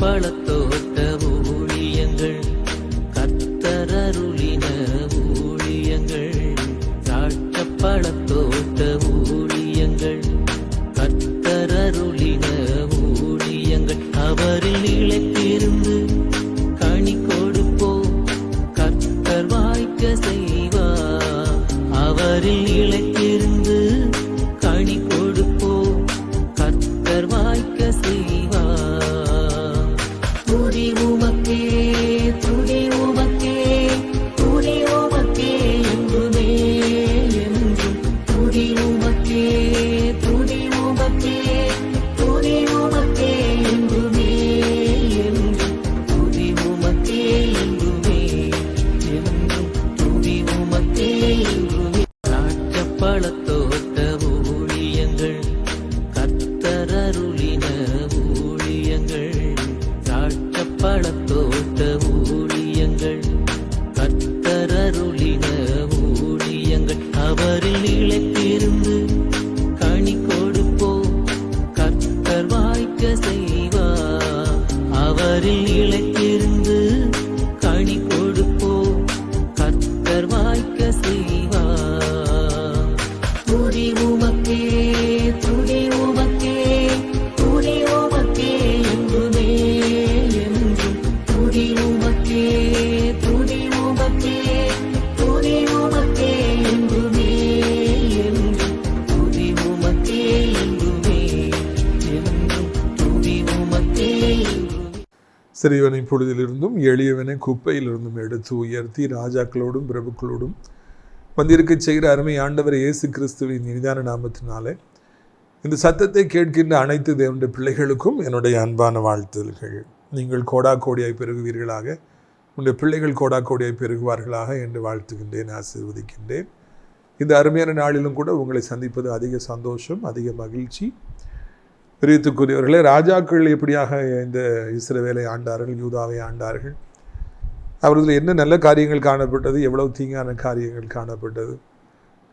பழத்தோட்ட ஊழியங்கள் கத்தரருளின ஊழியங்கள் திராட்சை பழத்தோட்ட ஊழியங்கள் கத்தரருளின ஊழியங்கள் அவரில் நிலைத்திருந்து கனி கொடுப்போம் கத்தர் வாய்க்க செய்வார் அவரில் நிலைத்திருந்து கனி கொடுப்போம் கத்தர் வாய்க்க செய்வார் துதி உமக்கே துதி உமக்கே துதி உமக்கே என்றுமே என்றும் துதி உமக்கே துதி உமக்கே துதி உமக்கே என்றுமே என்றும் துதி உமக்கே என்றுமே என்றும் துதி உமக்கே என்றுமே திராட்சை பழத்தோட்ட ஊழியங்கள் கத்தரருளின ஊழியங்கள் திராட்சை பழத்தோட்ட ஊழியங்கள் கத்தரருளின ஊழியங்கள் அவரில் நிலைத்திருந்து கனி கொடுப்போம் கத்தர் வாய்க்க செய்வார் அவரில் நிலைத்திருந்து கனி கொடுப்போம் கத்தர் வாய்க்க செய்வார் துதி உமக்கே துதி உமக்கே துதி உமக்கே என்றுமே என்றும் துதி உமக்கே துதி உமக்கே துதி உமக்கே என்றுமே என்றும் துதி உமக்கே என்றுமே என்றும் துதி உமக்கே என்றுமே. சிறியவனை பொழுதிலிருந்தும் எளியவனை குப்பையிலிருந்தும் எடுத்து உயர்த்தி ராஜாக்களோடும் பிரபுக்களோடும் வந்திருக்க செய்கிற அருமை ஆண்டவர் இயேசு கிறிஸ்துவின் இனிதான நாமத்தினாலே இந்த சத்தத்தை கேட்கின்ற அனைத்து தேவனுடைய பிள்ளைகளுக்கும் என்னுடைய அன்பான வாழ்த்துதல்கள். நீங்கள் கோடா கோடியாய் பெருகுவீர்களாக, உங்களுடைய பிள்ளைகள் கோடா கோடியாய் பெருகுவார்களாக என்று வாழ்த்துகின்றேன், ஆசீர்வதிக்கின்றேன். இந்த அருமையான நாளிலும் கூட உங்களை சந்திப்பது அதிக சந்தோஷம், அதிக மகிழ்ச்சி. பிரியத்துக்குரியவர்களே, ராஜாக்கள் எப்படியாக இந்த இஸ்ரவேலை ஆண்டார்கள், யூதாவை ஆண்டார்கள், அவர்களில் என்ன நல்ல காரியங்கள் காணப்பட்டது, எவ்வளவு தீங்கான காரியங்கள் காணப்பட்டது,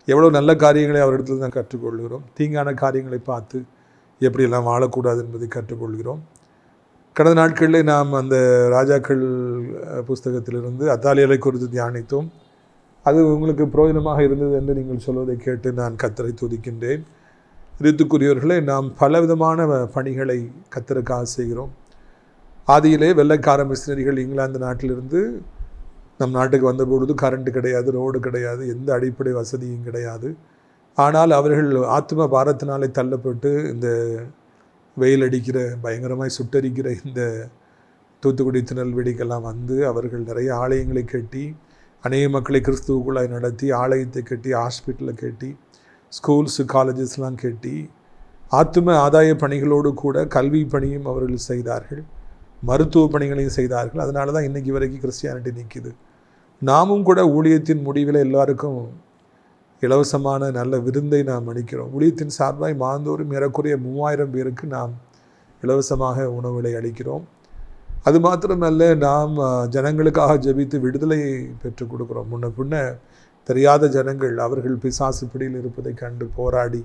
எவ்வளோ நல்ல காரியங்களை அவரிடத்தில் தான் கற்றுக்கொள்கிறோம், தீங்கான காரியங்களை பார்த்து எப்படியெல்லாம் வாழக்கூடாது என்பதை கற்றுக்கொள்கிறோம். கடந்த நாட்களில் நாம் அந்த ராஜாக்கள் புஸ்தகத்திலிருந்து அத்தாலியலை குறித்து தியானித்தோம். அது உங்களுக்கு பிரயோஜனமாக இருந்தது என்று நீங்கள் சொல்வதை கேட்டு நான் கர்த்தரை துதிக்கின்றேன். ரித்துக்குரியவர்களே, நாம் பலவிதமான பணிகளை கர்த்தருக்காக செய்கிறோம். ஆதியிலே வெள்ளைக்கார மிஷினரிகள் இங்கிலாந்து நாட்டிலிருந்து நம் நாட்டுக்கு வந்தபொழுது கரண்ட் கிடையாது, ரோடு கிடையாது, எந்த அடிப்படை வசதியும் கிடையாது. ஆனால் அவர்கள் ஆத்ம பாரத்தினாலே தள்ளப்பட்டு இந்த வெயில் அடிக்கிற பயங்கரமாய் சுட்டரிக்கிற இந்த தூத்துக்குடி திருநெல்வேலிக்கெல்லாம் வந்து அவர்கள் நிறைய ஆலயங்களை கட்டி அநேக மக்களை கிறிஸ்துவுக்குள்ளாய் நடத்தி ஆலயத்தை கட்டி ஹாஸ்பிட்டலை கட்டி ஸ்கூல்ஸு காலேஜஸ்லாம் கட்டி ஆத்ம ஆதாய பணிகளோடு கூட கல்வி பணியும் அவர்கள் செய்தார்கள், மருத்துவ பணிகளையும் செய்தார்கள். அதனால தான் இன்றைக்கி வரைக்கும் கிறிஸ்டியானிட்டி நிற்கிது. நாமும் கூட ஊழியத்தின் முடிவில் எல்லாருக்கும் இலவசமான நல்ல விருந்தை நாம் அளிக்கிறோம். ஊழியத்தின் சார்பாய் மாந்தோறும் ஏறக்குறைய 3000 பேருக்கு நாம் இலவசமாக உணவுகளை அளிக்கிறோம். அது மாத்திரமல்ல, நாம் ஜனங்களுக்காக ஜெபித்து விடுதலையை பெற்றுக் கொடுக்குறோம். முன்ன பின்ன தெரியாத ஜனங்கள் அவர்கள் பிசாசு பிடியில் இருப்பதை கண்டு போராடி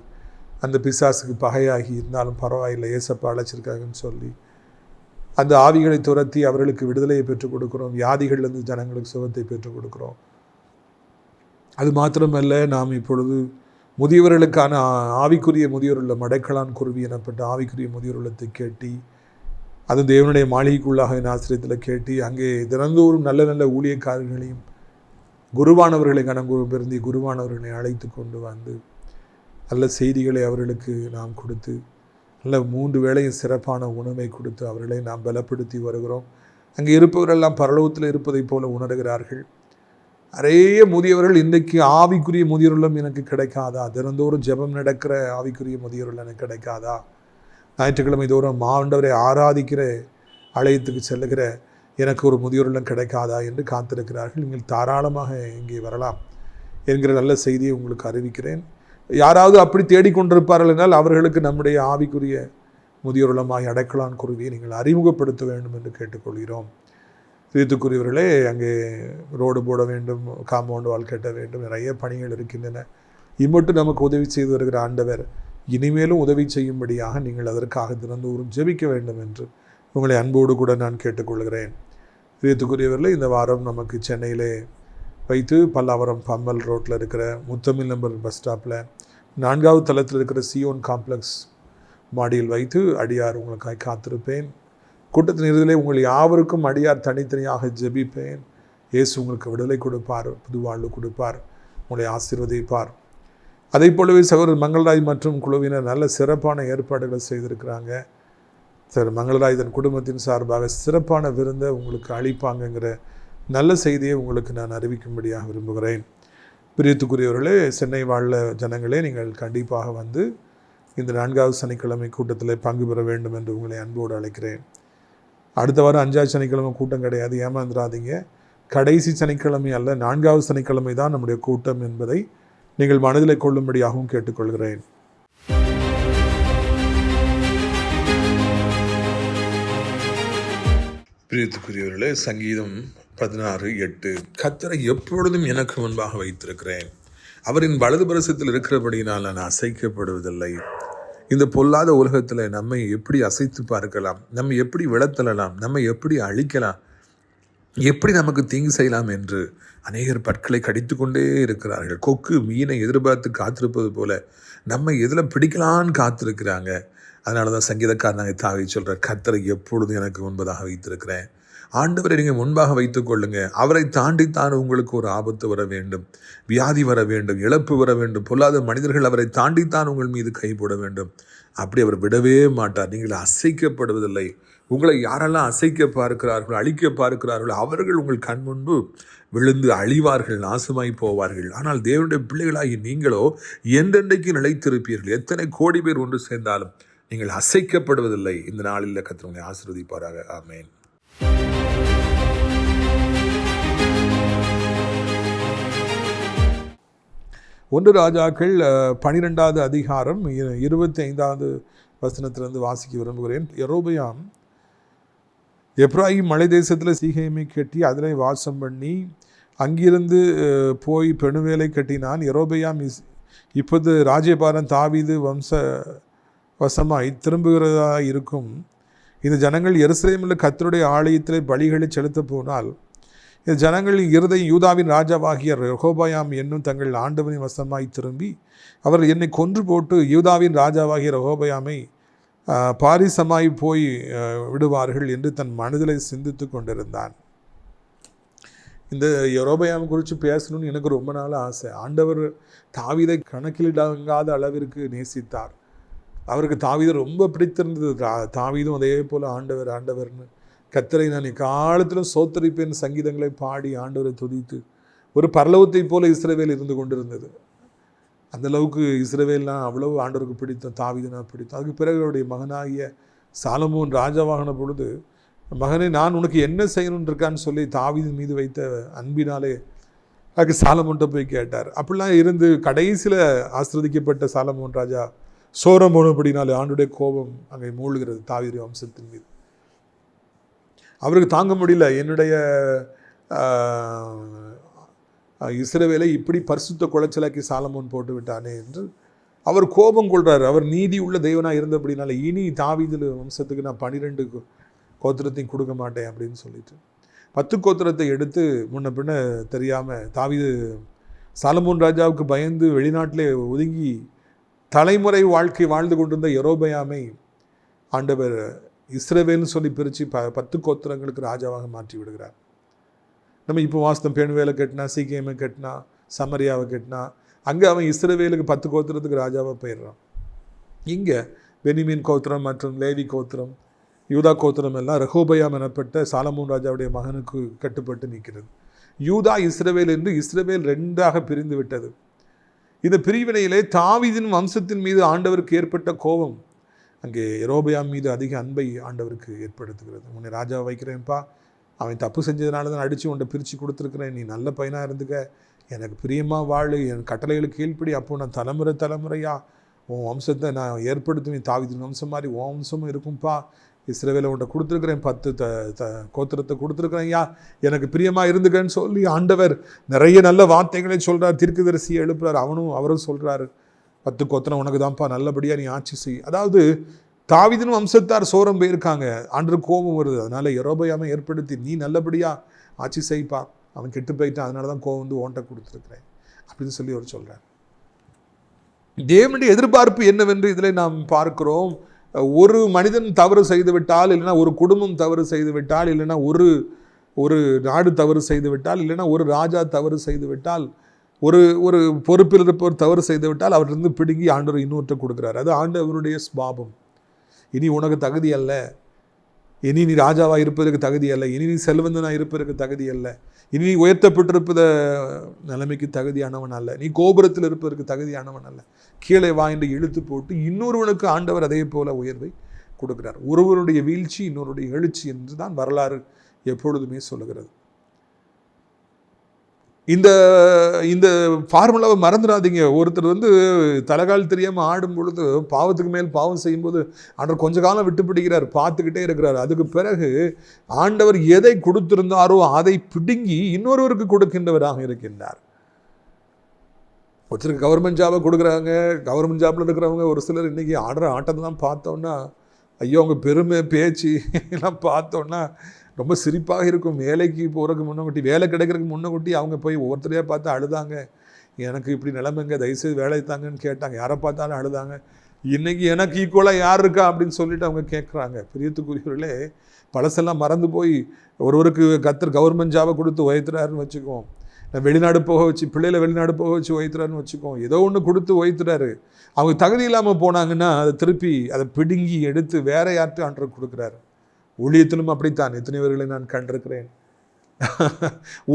அந்த பிசாசுக்கு பகையாகி இருந்தாலும் பரவாயில்லை, ஏசப்பா அழைச்சிருக்காங்கன்னு சொல்லி அந்த ஆவிகளை துரத்தி அவர்களுக்கு விடுதலையை பெற்றுக் கொடுக்குறோம். வியாதிகள்லேருந்து ஜனங்களுக்கு சுகத்தை பெற்றுக் கொடுக்குறோம். அது மாத்திரமல்ல, நாம் இப்பொழுது முதியவர்களுக்கான ஆவிக்குரிய முதியோருள்ள மடைக்கலான் குருவி எனப்பட்ட ஆவிக்குரிய முதியோருள்ளத்தை கேட்டி அது தேவனுடைய மாளிகைக்குள்ளாக என் ஆசிரியத்தில் கேட்டி அங்கே தினந்தோறும் நல்ல நல்ல ஊழியக்காரர்களையும் குருவானவர்களை பெருந்தி குருவானவர்களை அழைத்து கொண்டு வந்து நல்ல செய்திகளை அவர்களுக்கு நாம் கொடுத்து நல்ல 3 வேளையும் சிறப்பான உணவை கொடுத்து அவர்களை நாம் பலப்படுத்தி வருகிறோம். அங்கே இருப்பவரெல்லாம் பரலோகத்தில் இருப்பதைப் போல உணர்கிறார்கள். நிறைய முதியவர்கள் இன்றைக்கு ஆவிக்குரிய முதியோருள்ளம் எனக்கு கிடைக்காதா, தினந்தோறும் ஜெபம் நடக்கிற ஆவிக்குரிய முதியோருள்ளம் எனக்கு கிடைக்காதா, ஞாயிற்றுக்கிழமை தோறும் ஆண்டவரை ஆராதிக்கிற ஆலயத்துக்கு செல்லுகிற எனக்கு ஒரு முதியோருள்ளம் கிடைக்காதா என்று காத்திருக்கிறார்கள். நீங்கள் தாராளமாக இங்கே வரலாம் என்கிற நல்ல செய்தியை உங்களுக்கு அறிவிக்கிறேன். யாராவது அப்படி தேடிக்கொண்டிருப்பார்கள் என்றால் அவர்களுக்கு நம்முடைய ஆவிக்குரிய முதியோருள்ளமாய் அடைக்கலான் குருவியை நீங்கள் அறிமுகப்படுத்த வேண்டும் என்று கேட்டுக்கொள்கிறோம். தீர்த்துக்குரியவர்களே, அங்கே ரோடு போட வேண்டும், காம்பவுண்ட் வால் கட்ட வேண்டும், நிறைய பணிகள் இருக்கின்றன. இம்மட்டும் நமக்கு உதவி செய்து வருகிற ஆண்டவர் இனிமேலும் உதவி செய்யும்படியாக நீங்கள் அதற்காக தினந்தோறும் ஜெபிக்க வேண்டும் என்று உங்களை அன்போடு கூட நான் கேட்டுக்கொள்கிறேன். பிரியத்துக்குரியவர்களே, இந்த வாரம் நமக்கு சென்னையிலே வைத்து பல்லாவரம் பம்மல் ரோட்டில் இருக்கிற முத்தமிழ் நம்பர் பஸ் ஸ்டாப்பில் 4வது தளத்தில் இருக்கிற சியோன் காம்ப்ளெக்ஸ் மாடியில் வைத்து அடியார் உங்களுக்காக காத்திருப்பேன். கூட்டத்தின் இறுதியிலே உங்கள் யாவருக்கும் அடியார் தனித்தனியாக ஜெபிப்பேன். இயேசு உங்களுக்கு விடுதலை கொடுப்பார், புது வாழ்வு கொடுப்பார், உங்களை ஆசீர்வதிப்பார். அதை போலவே சகோதரர் மங்களராஜ் மற்றும் குழுவினர் நல்ல சிறப்பான ஏற்பாடுகளை செய்திருக்கிறாங்க. சார் மங்களராஜ் தன் குடும்பத்தின் சார்பாக சிறப்பான விருந்தை உங்களுக்கு அளிப்பாங்கங்கிற நல்ல செய்தியை உங்களுக்கு நான் அறிவிக்கும்படியாக விரும்புகிறேன். பிரியத்துக்குரியவர்களே, சென்னை வாழ்ல ஜனங்களே, நீங்கள் கண்டிப்பாக வந்து இந்த 4வது சனிக்கிழமை கூட்டத்தில் பங்கு பெற வேண்டும் என்று உங்களை அன்போடு அழைக்கிறேன். அடுத்த வாரம் 5வது சனிக்கிழமை கூட்டம் கிடையாது, ஏமாந்துடாதீங்க. கடைசி சனிக்கிழமை அல்ல, 4வது சனிக்கிழமை தான் நம்முடைய கூட்டம் என்பதை நீங்கள் மனதில் கொள்ளும்படியாகவும் கேட்டுக்கொள்கிறேன். பிரியத்துக்குரியவர்களே, சங்கீதம் 16:8 கர்த்தரை எப்பொழுதும் எனக்கு முன்பாக வைத்திருக்கிறேன், அவரின் வலது பரிசத்தில் இருக்கிறபடியினால் நான் அசைக்கப்படுவதில்லை. இந்த பொல்லாத உலகத்தில் நம்மை எப்படி அசைத்து பார்க்கலாம், நம்ம எப்படி விளத்தலாம், நம்ம எப்படி அழிக்கலாம், எப்படி நமக்கு தீங்கு செய்யலாம் என்று அநேகர் பற்களை கடித்து கொண்டே இருக்கிறார்கள். கொக்கு மீனை எதிர்பார்த்து காத்திருப்பது போல நம்மை எதில் பிடிக்கலான்னு காத்திருக்கிறாங்க. அதனால தான் சங்கீதக்காரனாக தாவி சொல்கிறார், கர்த்தரை எப்பொழுதும் எனக்கு முன்பதாக வைத்திருக்கிறேன். ஆண்டவரை நீங்கள் முன்பாக வைத்துக் கொள்ளுங்க. அவரை தாண்டித்தான் உங்களுக்கு ஒரு ஆபத்து வர வேண்டும், வியாதி வர வேண்டும், இழப்பு வர வேண்டும், பொல்லாத மனிதர்கள் அவரை தாண்டித்தான் உங்கள் மீது கை போட வேண்டும். அப்படி அவர் விடவே மாட்டார். நீங்கள் அசைக்கப்படுவதில்லை. உங்களை யாரெல்லாம் அசைக்க பார்க்கிறார்களோ, அழிக்க பார்க்கிறார்களோ, அவர்கள் உங்கள் கண் முன்பு விழுந்து அழிவார்கள், நாசமாய் போவார்கள். ஆனால் தேவனுடைய பிள்ளைகளாகி நீங்களோ என்றென்றைக்கு நிலைத்திருப்பீர்கள். எத்தனை கோடி பேர் ஒன்று சேர்ந்தாலும் நீங்கள் அசைக்கப்படுவதில்லை. இந்த நாளில் கர்த்தர் உங்களை ஆசீர்வதிப்பாராக. ஆமென். 1 ராஜாக்கள் 12வது அதிகாரம் 25வது வசனத்திலிருந்து வாசிக்க விரும்புகிறேன். யெரொபெயாம் எப்ராயிம் மலை தேசத்தில் சீகேமை கட்டி அதில் வாசம் பண்ணி அங்கிருந்து போய் பெணுவேலை கட்டினான். யெரொபெயாம் இப்போது ராஜ்யபாரம் தாவீது வசமாய் திரும்புகிறதா இருக்கும். இந்த ஜனங்கள் எருசலேமில் கர்த்தருடைய ஆலயத்தில் பலிகளை செலுத்த போனால் இந்த ஜனங்களின் இருதயம் யூதாவின் ராஜாவாகிய ரெகோபயாம் என்னும் தங்கள் ஆண்டவனின் வசமாய் திரும்பி அவர் என்னை கொன்று போட்டு யூதாவின் ராஜாவாகிய ரெகோபயாமை பாரிசமாய் போய் விடுவார்கள் என்று தன் மனதில் சிந்தித்து கொண்டிருந்தான். இந்த யெரொபெயாம் குறித்து பேசணும்னு எனக்கு ரொம்ப நாள் ஆசை. ஆண்டவர் தாவீதை கணக்கிலிடாத அளவிற்கு நேசித்தார். அவருக்கு தாவீதை ரொம்ப பிடித்திருந்தது. தாவீதும் அதே போல் ஆண்டவர்னு கர்த்தரை நான் எக்காலத்திலும் சோத்தரிப்பேன் சங்கீதங்களை பாடி ஆண்டவரை துதித்து ஒரு பரலோகத்தை போல இஸ்ரவேல் இருந்து கொண்டிருந்தது. அந்தளவுக்கு இஸ்ரவேல்லாம் அவ்வளவு ஆண்டவருக்கு பிடித்தோம், தாவீதுனா பிடித்தோம். அதுக்கு பிறகு அவருடைய மகனாகிய சாலமோன் ராஜாவாகின பொழுது, மகனே நான் உனக்கு என்ன செய்யணும்னு இருக்கான்னு சொல்லி தாவீது மீது வைத்த அன்பினாலே அதுக்கு சாலமோன்ட்ட போய் கேட்டார். அப்படிலாம் இருந்து கடைசியில் ஆசீர்வதிக்கப்பட்ட சாலமோன் ராஜா சோரம் போனபடினாலே ஆண்டுடைய கோபம் அங்கே மூழ்கிறது தாவீது வம்சத்தின் மீது. அவருக்கு தாங்க முடியல, என்னுடைய இஸ்ரவேலை இப்படி பரிசுத்த குலைச்சலாக்கி சாலமோன் போட்டு விட்டானே என்று அவர் கோபம் கொள்கிறார். அவர் நீதி உள்ள தெய்வனாக இருந்தபடினால இனி தாவீது வம்சத்துக்கு நான் 12 கோத்திரத்தையும் கொடுக்க மாட்டேன் அப்படின்னு சொல்லிட்டு 10 கோத்திரத்தை எடுத்து முன்ன பின்ன தெரியாமல் தாவீது சாலமோன் ராஜாவுக்கு பயந்து வெளிநாட்டிலே ஒதுங்கி தலைமுறை வாழ்க்கை வாழ்ந்து கொண்டிருந்த யெரொபெயாமை ஆண்டவர் இஸ்ரவேல்னு சொல்லி பிரித்து 10 கோத்திரங்களுக்கு ராஜாவாக மாற்றி விடுகிறார். நம்ம இப்போ வாஸ்தம் பெணுவேலை கட்டினா, சீகேமை கட்டினா, சமரியாவை கட்டினா, அங்கே அவன் இஸ்ரவேலுக்கு 10 கோத்திரத்துக்கு ராஜாவாக போயிடுறான். இங்கே பெனிமின் கோத்திரம் மற்றும் லேவி கோத்திரம், யூதா கோத்திரம் எல்லாம் ரெகோபெயாம் எனப்பட்ட சாலமோன் ராஜாவுடைய மகனுக்கு கட்டுப்பட்டு நிற்கிறது. யூதா இஸ்ரவேல் என்று இஸ்ரவேல் 2ஆக பிரிந்து விட்டது. இந்த பிரிவினையிலே தாவீதின் வம்சத்தின் மீது ஆண்டவருக்கு ஏற்பட்ட கோபம் அங்கே யெரொபெயாம் மீது அதிக அன்பை ஆண்டவருக்கு ஏற்படுத்துகிறது. உன்னை ராஜாவை வைக்கிறேன்ப்பா, அவன் தப்பு செஞ்சதுனால தான் அடித்து உன்னை பிரித்து கொடுத்துருக்குறேன், நீ நல்ல பையனாக இருந்துக்க, எனக்கு பிரியமாக வாழு, என் கட்டளைகளுக்கு கீழ்ப்படி, அப்போ நான் தலைமுறையாக உன் வம்சத்தை நான் ஏற்படுத்துவேன், தாவீதின் வம்சம் மாதிரி உன் வம்சமும் இருக்கும்பா, இஸ்ரவேலை உன்ட்ட கொடுத்துருக்குறேன், 10 கோத்திரத்தை கொடுத்துருக்குறேன், எனக்கு பிரியமாக இருந்துக்கன்னு சொல்லி ஆண்டவர் நிறைய நல்ல வார்த்தைகளை சொல்கிறார். தீர்க்கதரிசியை எழுப்புறார். அவரும் சொல்கிறாரு, 10 கோத்திரம் உனக்கு தான்ப்பா, நல்லபடியாக நீ ஆட்சி செய். அதாவது தாவீதின் வம்சத்தார் சோரம் போயிருக்காங்க, ஆண்டவர் கோபம் வருது. அதனால யெரொபெயாமை ஏற்படுத்தி நீ நல்லபடியா ஆட்சி செய்ப்பா, அவன் கெட்டு போயிட்டான், அதனாலதான் கோபம் வந்து ஓன்ட்ட கொடுத்துருக்கிறேன் அப்படின்னு சொல்லி அவர் சொல்றார். தேவனுடைய எதிர்பார்ப்பு என்னவென்று இதில் நாம் பார்க்கிறோம். ஒரு மனிதன் தவறு செய்து விட்டால், இல்லைன்னா ஒரு குடும்பம் தவறு செய்து விட்டால், இல்லைன்னா ஒரு நாடு தவறு செய்து விட்டால், இல்லைன்னா ஒரு ராஜா தவறு செய்து விட்டால், ஒரு பொறுப்பில் இருப்பவர் தவறு செய்து விட்டால் அவர்கிட்ட பிடுங்கி ஆண்டவர் இன்னொருத்த கொடுக்குறாரு. அது ஆண்டவருடைய ஸ்பாபம். இனி உனக்கு தகுதி அல்ல, இனி நீ ராஜாவாக இருப்பதற்கு தகுதி அல்ல, இனி நீ செல்வந்தனாக இருப்பதற்கு தகுதி அல்ல, இனி நீ உயர்த்தப்பட்டிருப்பத நிலைமைக்கு தகுதியானவன் அல்ல, நீ கோபுரத்தில் இருப்பதற்கு தகுதியானவன் அல்ல, கீழே வா என்று இழுத்து போட்டு இன்னொருவனுக்கு ஆண்டவர் அதே போல உயர்வை கொடுக்கிறார். ஒருவருடைய வீழ்ச்சி இன்னொருடைய எழுச்சி என்று தான் வரலாறு எப்பொழுதுமே சொல்லுகிறது. இந்த ஃபார்முலாவை மறந்துடாதீங்க. ஒருத்தர் வந்து தலைகால் தெரியாமல் ஆடும் பொழுது, பாவத்துக்கு மேல் பாவம் செய்யும்போது ஆண்டவர் கொஞ்ச காலம் விட்டு பிடிக்கிறார், பார்த்துக்கிட்டே இருக்கிறார். அதுக்கு பிறகு ஆண்டவர் எதை கொடுத்திருந்தாரோ அதை பிடுங்கி இன்னொருவருக்கு கொடுக்கின்றவராக இருக்கின்றார். ஒருத்தருக்கு கவர்மெண்ட் ஜாபை கொடுக்குறாங்க. கவர்மெண்ட் ஜாப்பில் இருக்கிறவங்க ஒரு சிலர் இன்றைக்கி ஆடுற ஆட்டத்தெல்லாம் பார்த்தோன்னா, ஐயோ அவங்க பெருமை பேச்சு எல்லாம் பார்த்தோன்னா ரொம்ப சிரிப்பாக இருக்கும். வேலைக்கு போகிறதுக்கு முன்னக்கூட்டி, வேலை கிடைக்கிறதுக்கு முன்னக்கூட்டி அவங்க போய் ஒவ்வொருத்தரையாக பார்த்து அழுதாங்க. எனக்கு இப்படி நிலைமைங்க, தயவுசெய்து வேலை தாங்கன்னு கேட்டாங்க. யாரை பார்த்தாலும் அழுதாங்க. இன்றைக்கி எனக்கு ஈக்குவலாக யார் இருக்கா அப்படின்னு சொல்லிட்டு அவங்க கேட்குறாங்க. பிரியத்துக்குரியவர்களே, பழசெல்லாம் மறந்து போய் ஒருவருக்கு கர்த்தர் கவர்மெண்ட் ஜாபை கொடுத்து உயர்த்துறாருன்னு வச்சுக்குவோம், வெளிநாடு போக வச்சு, பிள்ளைகளை வெளிநாடு போக வச்சு உயர்த்துறாருன்னு வச்சுக்குவோம், ஏதோ ஒன்று கொடுத்து உயர்த்துறாரு. அவங்க தகுதி இல்லாமல் போனாங்கன்னா அதை திருப்பி அதை பிடுங்கி எடுத்து வேற யார்கிட்ட ஆண்டவர் கொடுக்குறாரு. ஊழியத்திலும் அப்படித்தான் எத்தனைவர்களை நான் கண்டிருக்கிறேன்.